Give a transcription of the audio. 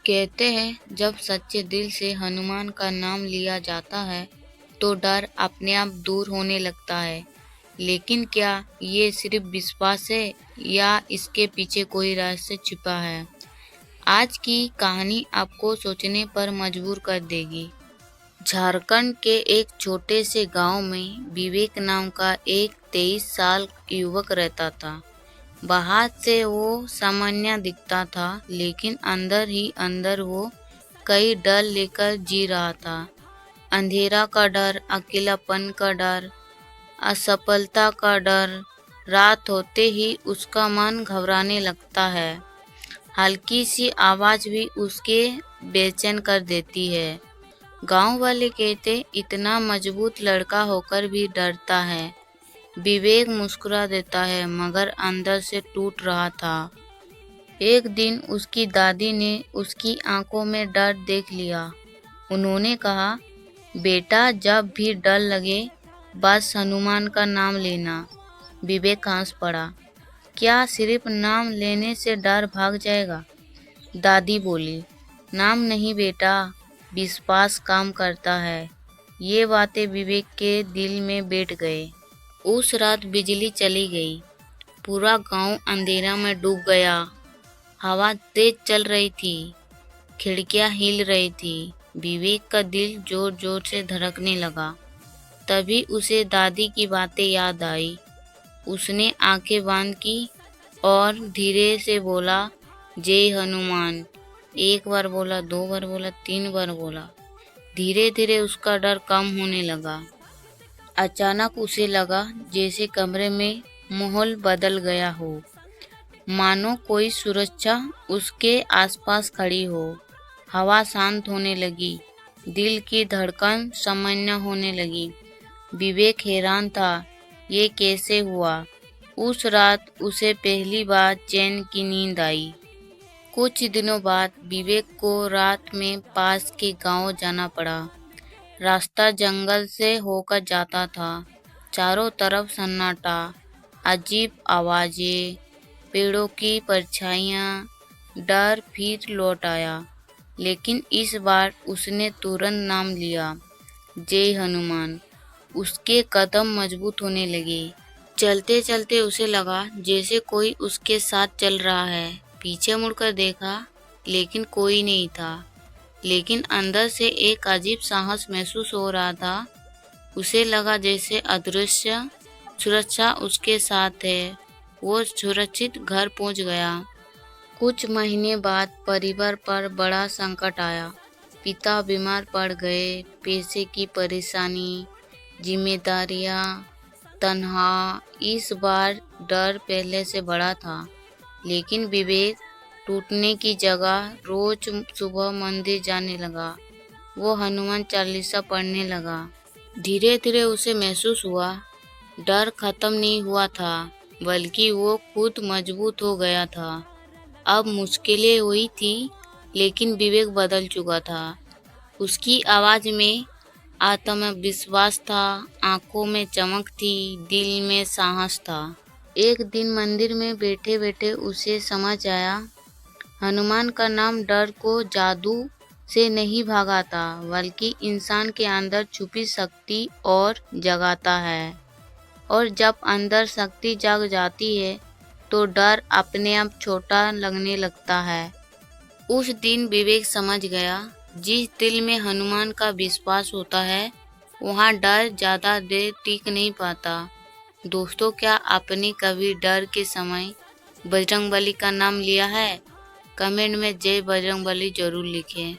कहते हैं जब सच्चे दिल से हनुमान का नाम लिया जाता है तो डर अपने आप दूर होने लगता है। लेकिन क्या ये सिर्फ विश्वास है या इसके पीछे कोई रहस्य छिपा है? आज की कहानी आपको सोचने पर मजबूर कर देगी। झारखंड के एक छोटे से गांव में विवेक नाम का एक 23 साल युवक रहता था। बाहर से वो सामान्य दिखता था, लेकिन अंदर ही अंदर वो कई डर लेकर जी रहा था। अंधेरा का डर, अकेलापन का डर, असफलता का डर। रात होते ही उसका मन घबराने लगता है। हल्की सी आवाज भी उसके बेचैन कर देती है। गांव वाले कहते इतना मजबूत लड़का होकर भी डरता है। विवेक मुस्कुरा देता है, मगर अंदर से टूट रहा था। एक दिन उसकी दादी ने उसकी आंखों में डर देख लिया। उन्होंने कहा, बेटा जब भी डर लगे बस हनुमान का नाम लेना। विवेक हंस पड़ा। क्या सिर्फ नाम लेने से डर भाग जाएगा? दादी बोली, नाम नहीं बेटा, विश्वास काम करता है। ये बातें विवेक के दिल में बैठ गए। उस रात बिजली चली गई। पूरा गांव अंधेरा में डूब गया। हवा तेज चल रही थी, खिड़कियां हिल रही थी। विवेक का दिल जोर जोर से धड़कने लगा। तभी उसे दादी की बातें याद आई। उसने आंखें बंद की और धीरे से बोला, जय हनुमान। एक बार बोला, 2 बार बोला, 3 बार बोला। धीरे धीरे उसका डर कम होने लगा। अचानक उसे लगा जैसे कमरे में माहौल बदल गया हो, मानो कोई सुरक्षा उसके आसपास खड़ी हो। हवा शांत होने लगी, दिल की धड़कन सामान्य होने लगी। विवेक हैरान था, ये कैसे हुआ? उस रात उसे पहली बार चैन की नींद आई। कुछ दिनों बाद विवेक को रात में पास के गांव जाना पड़ा। रास्ता जंगल से होकर जाता था। चारों तरफ सन्नाटा, अजीब आवाजें, पेड़ों की परछाइयाँ। डर फिर लौट आया, लेकिन इस बार उसने तुरंत नाम लिया, जय हनुमान। उसके कदम मजबूत होने लगे। चलते चलते उसे लगा जैसे कोई उसके साथ चल रहा है। पीछे मुड़कर देखा, लेकिन कोई नहीं था। लेकिन अंदर से एक अजीब साहस महसूस हो रहा था। उसे लगा जैसे अदृश्य सुरक्षा उसके साथ है। वो सुरक्षित घर पहुंच गया। कुछ महीने बाद परिवार पर बड़ा संकट आया। पिता बीमार पड़ गए। पैसे की परेशानी, जिम्मेदारियां, तन्हा। इस बार डर पहले से बड़ा था। लेकिन विवेक टूटने की जगह रोज सुबह मंदिर जाने लगा। वो हनुमान चालीसा पढ़ने लगा। धीरे धीरे उसे महसूस हुआ, डर खत्म नहीं हुआ था, बल्कि वो खुद मजबूत हो गया था। अब मुश्किलें हुई थी, लेकिन विवेक बदल चुका था। उसकी आवाज में आत्मविश्वास था, आंखों में चमक थी, दिल में साहस था। एक दिन मंदिर में बैठे बैठे उसे समझ आया, हनुमान का नाम डर को जादू से नहीं भगाता, बल्कि इंसान के अंदर छुपी शक्ति और जगाता है। और जब अंदर शक्ति जग जाती है तो डर अपने आप छोटा लगने लगता है। उस दिन विवेक समझ गया, जिस दिल में हनुमान का विश्वास होता है वहाँ डर ज्यादा देर टिक नहीं पाता। दोस्तों, क्या आपने कभी डर के समय बजरंगबली का नाम लिया है? कमेंट में जय बजरंगबली जरूर लिखें।